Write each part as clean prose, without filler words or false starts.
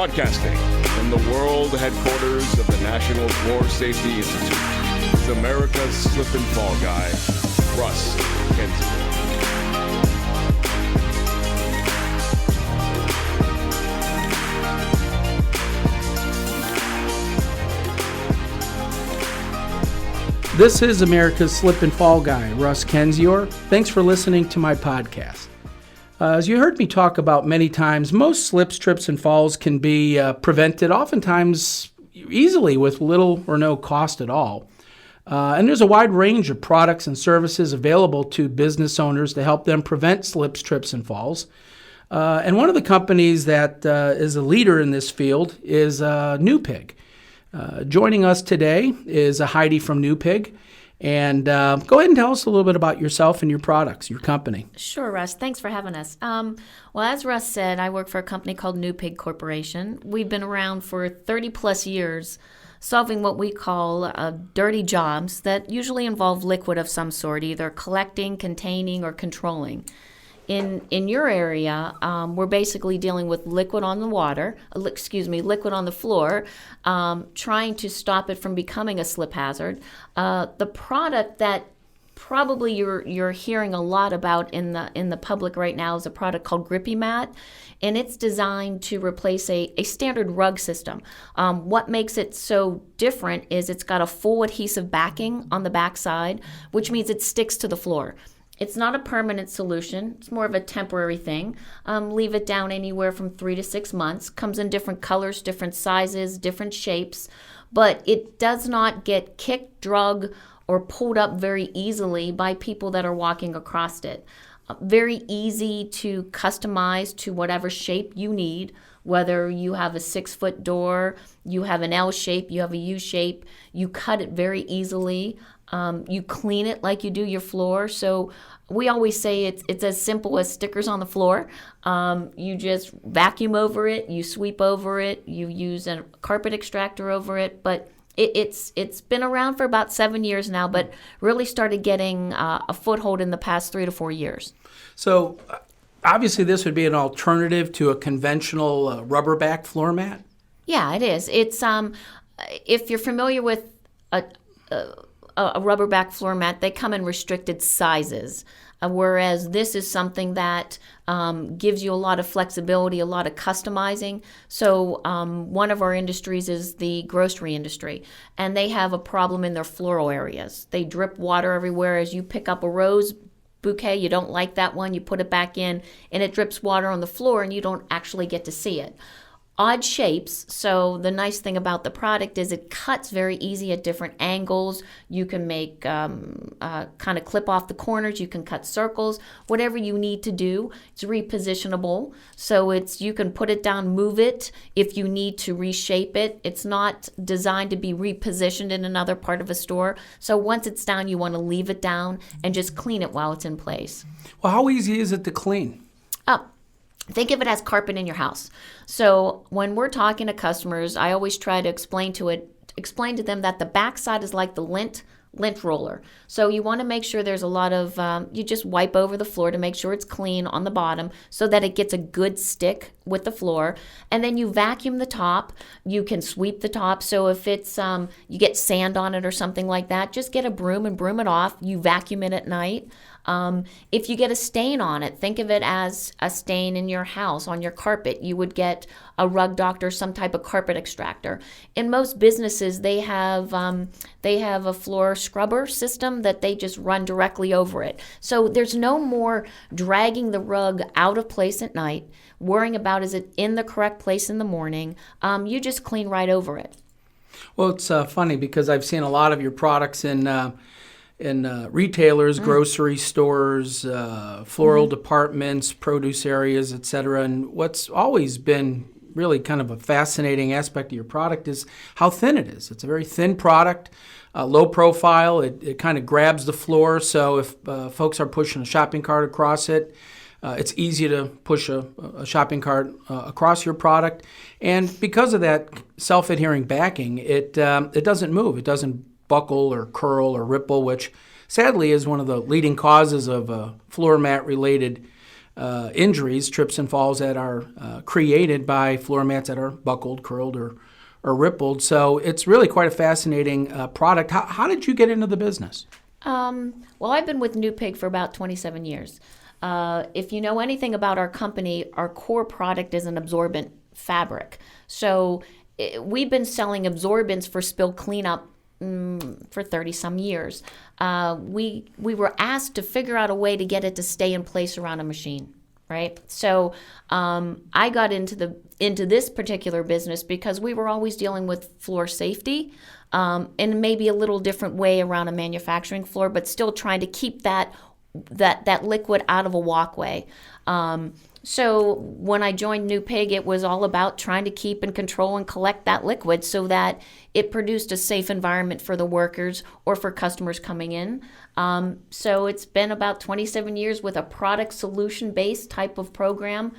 Broadcasting from the world headquarters of the National Floor Safety Institute is America's slip and fall guy, Russ Kenzie. This is America's Slip and Fall Guy, Russ Kenzior. Thanks for listening to my podcast. As you heard me talk about many times, most slips, trips, and falls can be prevented oftentimes easily with little or no cost at all. And there's a wide range of products and services available to business owners to help them prevent slips, trips, and falls. And one of the companies that is a leader in this field is NewPig. Joining us today is Heidi from NewPig. And go ahead and tell us a little bit about yourself and your products, your company. Sure, Russ. Thanks for having us. Well, as Russ said, I work for a company called NewPig Corporation. We've been around for 30 plus years solving what we call dirty jobs that usually involve liquid of some sort, either collecting, containing, or controlling. In your area, we're basically dealing with liquid on the liquid on the floor, trying to stop it from becoming a slip hazard. The product that probably you're hearing a lot about in the public right now is a product called Grippy Mat, and it's designed to replace a standard rug system. What makes it so different is it's got a full adhesive backing on the backside, which means it sticks to the floor. It's not a permanent solution. It's more of a temporary thing. Leave it down anywhere from 3 to 6 months. Comes in different colors, different sizes, different shapes, but it does not get kicked, drug, or pulled up very easily by people that are walking across it. Very easy to customize to whatever shape you need, whether you have a 6-foot door, you have an L shape, you have a U shape, you cut it very easily. You clean it like you do your floor. So we always say it's as simple as stickers on the floor. You just vacuum over it, you sweep over it, you use a carpet extractor over it. But it's been around for about 7 years now, but really started getting a foothold in the past 3 to 4 years. So obviously this would be an alternative to a conventional rubber back floor mat? Yeah, it is. It's if you're familiar with a rubber back floor mat, they come in restricted sizes, whereas this is something that gives you a lot of flexibility, a lot of customizing. So one of our industries is the grocery industry, and they have a problem in their floral areas. They drip water everywhere. As you pick up a rose bouquet, you don't like that one, you put it back in, and it drips water on the floor, and you don't actually get to see it. Odd shapes, so the nice thing about the product is it cuts very easy at different angles. You can make kind of clip off the corners, you can cut circles, whatever you need to do. It's repositionable, so you can put it down, move it if you need to reshape it. It's not designed to be repositioned in another part of a store. So once it's down, you want to leave it down and just clean it while it's in place. Well, how easy is it to clean? Think of it as carpet in your house. So when we're talking to customers, I always try to explain to them that the backside is like the lint roller. So you want to make sure there's a lot of, you just wipe over the floor to make sure it's clean on the bottom so that it gets a good stick with the floor. And then you vacuum the top. You can sweep the top. So if it's, you get sand on it or something like that, just get a broom and broom it off. You vacuum it at night. If you get a stain on it, think of it as a stain in your house, on your carpet. You would get a rug doctor, some type of carpet extractor. In most businesses, they have a floor scrubber system that they just run directly over it. So there's no more dragging the rug out of place at night, worrying about is it in the correct place in the morning. You just clean right over it. Well, it's funny because I've seen a lot of your products in retailers, grocery stores, floral departments, produce areas, etc. And what's always been really kind of a fascinating aspect of your product is how thin it is. It's a very thin product, low profile. It kind of grabs the floor, so if folks are pushing a shopping cart across it, it's easy to push a shopping cart across your product. And because of that self-adhering backing, it doesn't move. It doesn't buckle or curl or ripple, which sadly is one of the leading causes of floor mat related injuries, trips and falls that are created by floor mats that are buckled, curled, or rippled. So it's really quite a fascinating product. How did you get into the business? Well, I've been with New Pig for about 27 years. If you know anything about our company, our core product is an absorbent fabric. So we've been selling absorbents for spill cleanup for 30 some years. We were asked to figure out a way to get it to stay in place around a machine, right? So I got into this particular business because we were always dealing with floor safety, and maybe a little different way around a manufacturing floor, but still trying to keep that liquid out of a walkway. So when I joined New Pig, it was all about trying to keep and control and collect that liquid so that it produced a safe environment for the workers or for customers coming in. So it's been about 27 years with a product solution-based type of program.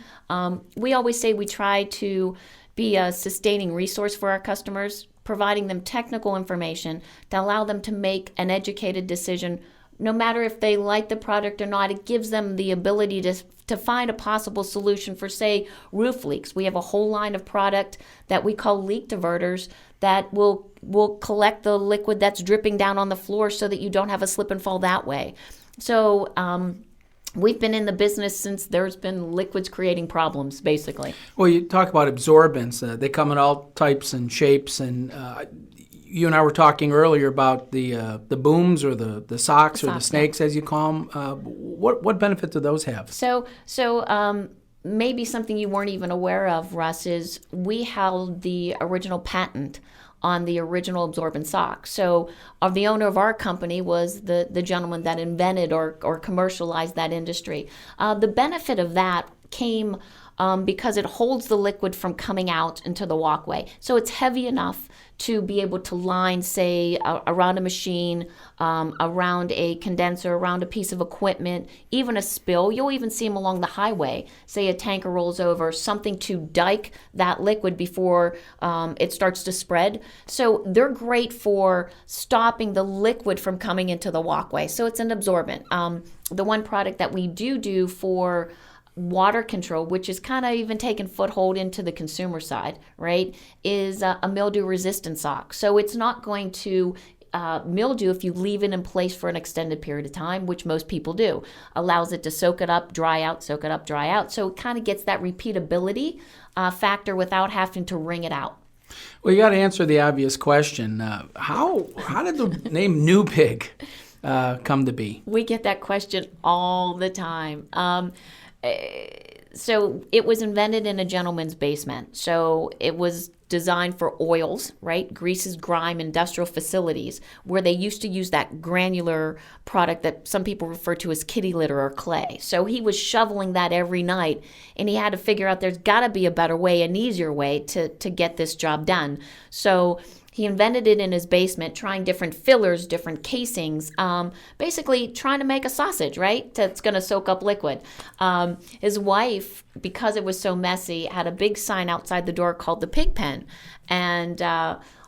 We always say we try to be a sustaining resource for our customers, providing them technical information to allow them to make an educated decision. No matter if they like the product or not, it gives them the ability to find a possible solution for, say, roof leaks. We have a whole line of product that we call leak diverters that will collect the liquid that's dripping down on the floor so that you don't have a slip and fall that way. So we've been in the business since there's been liquids creating problems, basically. Well, you talk about absorbents. They come in all types and shapes, and you and I were talking earlier about the booms or the socks or the snakes, as you call them. What benefit do those have? So maybe something you weren't even aware of, Russ, is we held the original patent on the original absorbent sock. So the owner of our company was the gentleman that invented or commercialized that industry. The benefit of that came because it holds the liquid from coming out into the walkway. So it's heavy enough to be able to line, say, around a machine, around a condenser, around a piece of equipment, even a spill. You'll even see them along the highway. Say a tanker rolls over, something to dike that liquid before it starts to spread. So they're great for stopping the liquid from coming into the walkway. So it's an absorbent. The one product that we do for water control, which is kind of even taken foothold into the consumer side, right, is a mildew resistant sock. So it's not going to mildew if you leave it in place for an extended period of time, which most people do. Allows it to soak it up, dry out, soak it up, dry out. So it kind of gets that repeatability factor without having to wring it out. Well, you got to answer the obvious question. How did the name New Pig come to be? We get that question all the time. So it was invented in a gentleman's basement. So it was designed for oils, right? Greases, grime, industrial facilities, where they used to use that granular product that some people refer to as kitty litter or clay. So he was shoveling that every night, and he had to figure out there's got to be a better way, an easier way to get this job done. So he invented it in his basement, trying different fillers, different casings, basically trying to make a sausage, right? That's going to soak up liquid. His wife, because it was so messy, had a big sign outside the door called the Pig Pen. And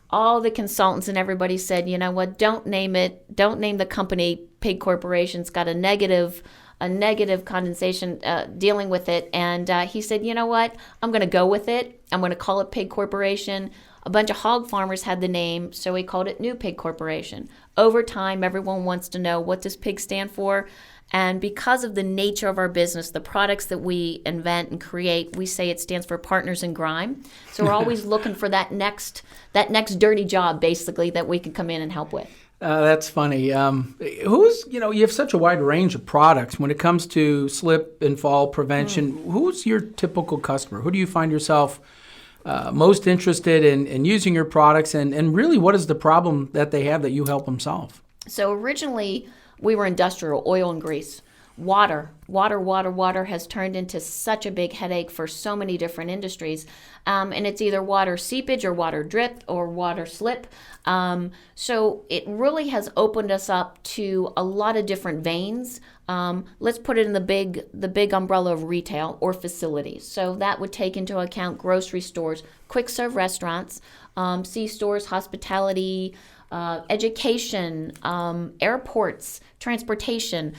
all the consultants and everybody said, you know what, don't name the company Pig Corporation. It's got a negative condensation dealing with it. And he said, you know what, I'm going to go with it. I'm going to call it Pig Corporation. A bunch of hog farmers had the name, so he called it New Pig Corporation. Over time, everyone wants to know, what does PIG stand for? And because of the nature of our business, the products that we invent and create, we say it stands for Partners in Grime. So we're always looking for that next dirty job, basically, that we can come in and help with. That's funny. You have such a wide range of products. When it comes to slip and fall prevention, who's your typical customer? Who do you find yourself most interested in using your products, and really what is the problem that they have that you help them solve? So originally we were industrial, oil and grease. Water has turned into such a big headache for so many different industries. And it's either water seepage or water drip or water slip. So it really has opened us up to a lot of different veins. Let's put it in the big umbrella of retail or facilities. So that would take into account grocery stores, quick serve restaurants, C-stores, hospitality, education, airports, transportation.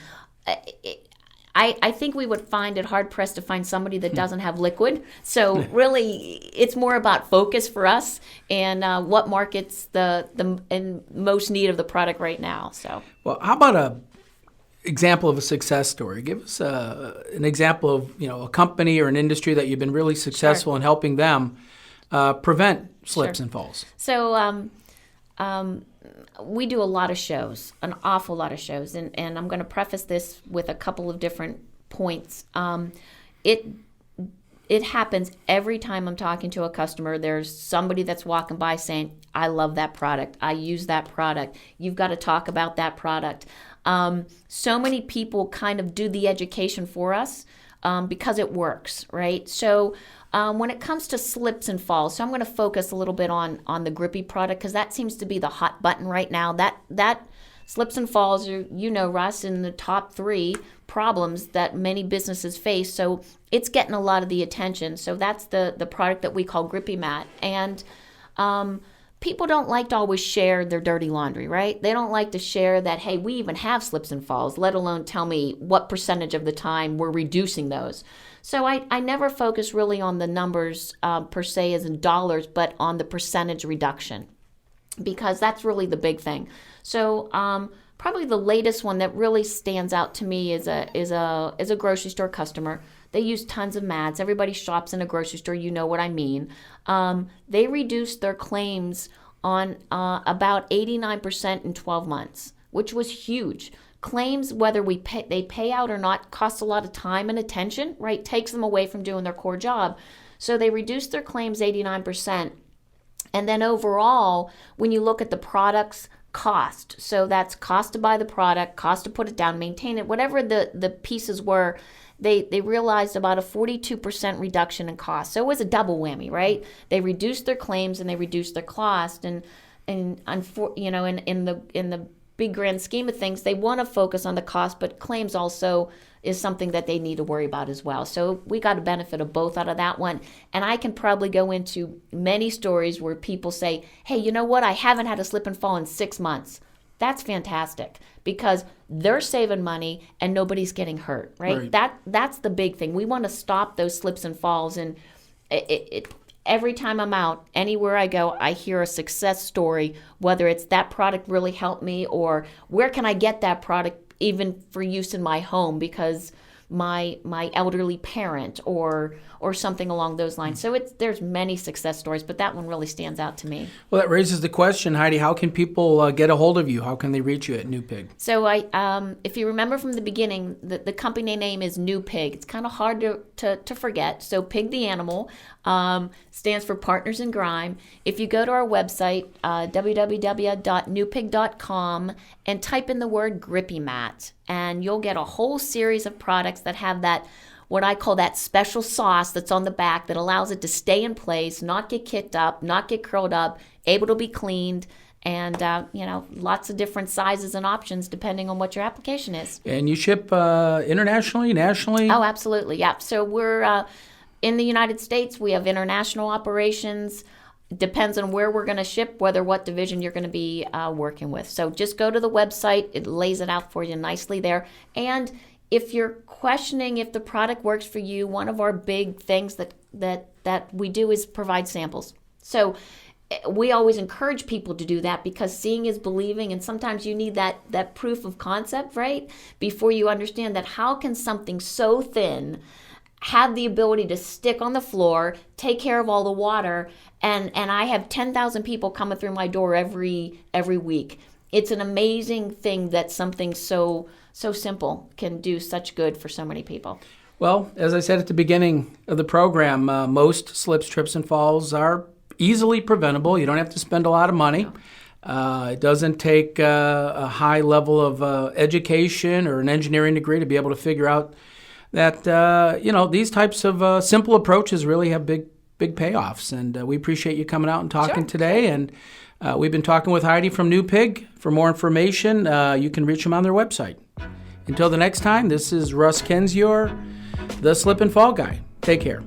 I think we would find it hard pressed to find somebody that doesn't have liquid. So really, it's more about focus for us and what markets the in most need of the product right now. So, well, how about a example of a success story? Give us an example of a company or an industry that you've been really successful in helping them prevent slips and falls. So we do a lot of shows, an awful lot of shows, and I'm going to preface this with a couple of different points. It happens every time I'm talking to a customer. There's somebody that's walking by saying, I love that product. I use that product. You've got to talk about that product. So many people kind of do the education for us because it works, right? So when it comes to slips and falls, so I'm going to focus a little bit on the grippy product because that seems to be the hot button right now. That slips and falls are, Russ, in the top 3 problems that many businesses face. So it's getting a lot of the attention. So that's the product that we call Grippy Mat. And people don't like to always share their dirty laundry, right? They don't like to share that, hey, we even have slips and falls, let alone tell me what percentage of the time we're reducing those. So I never focus really on the numbers per se as in dollars, but on the percentage reduction, because that's really the big thing. So probably the latest one that really stands out to me is a grocery store customer. They use tons of mats. Everybody shops in a grocery store. You know what I mean. They reduced their claims on about 89% in 12 months, which was huge. Claims, whether they pay out or not, cost a lot of time and attention, right? Takes them away from doing their core job. So they reduced their claims 89%. And then overall, when you look at the product's cost, so that's cost to buy the product, cost to put it down, maintain it, whatever the pieces were, they realized about a 42% reduction in cost. So it was a double whammy, right? They reduced their claims and they reduced their cost. And in the big grand scheme of things, they want to focus on the cost, but claims also is something that they need to worry about as well. So we got a benefit of both out of that one. And I can probably go into many stories where people say, hey, you know what? I haven't had a slip and fall in 6 months. That's fantastic because they're saving money and nobody's getting hurt, right? That's the big thing. We want to stop those slips and falls. And every time I'm out, anywhere I go, I hear a success story, whether it's that product really helped me or where can I get that product even for use in my home because my elderly parent or something along those lines. So there's many success stories, but that one really stands out to me. Well, that raises the question, Heidi, how can people get a hold of you? How can they reach you at New Pig? So if you remember from the beginning, the company name is New Pig. It's kind of hard to forget. So Pig the Animal stands for Partners in Grime. If you go to our website, www.newpig.com, and type in the word Grippy Mat, and you'll get a whole series of products that have that, what I call that special sauce that's on the back that allows it to stay in place, not get kicked up, not get curled up, able to be cleaned, and lots of different sizes and options depending on what your application is. And you ship internationally, nationally? Oh, absolutely, yeah. So we're in the United States. We have international operations. Depends on where we're going to ship, what division you're going to be working with. So just go to the website. It lays it out for you nicely there. And if you're questioning if the product works for you, one of our big things that we do is provide samples. So we always encourage people to do that because seeing is believing, and sometimes you need that proof of concept, right? Before you understand that how can something so thin have the ability to stick on the floor, take care of all the water, and I have 10,000 people coming through my door every week. It's an amazing thing that something so simple can do such good for so many people. Well, as I said at the beginning of the program, most slips, trips, and falls are easily preventable. You don't have to spend a lot of money. No. It doesn't take a high level of education or an engineering degree to be able to figure out that these types of simple approaches really have big payoffs. And we appreciate you coming out and talking today. And we've been talking with Heidi from New Pig. For more information, you can reach them on their website. Until the next time, this is Russ Kensior, the Slip and Fall Guy. Take care.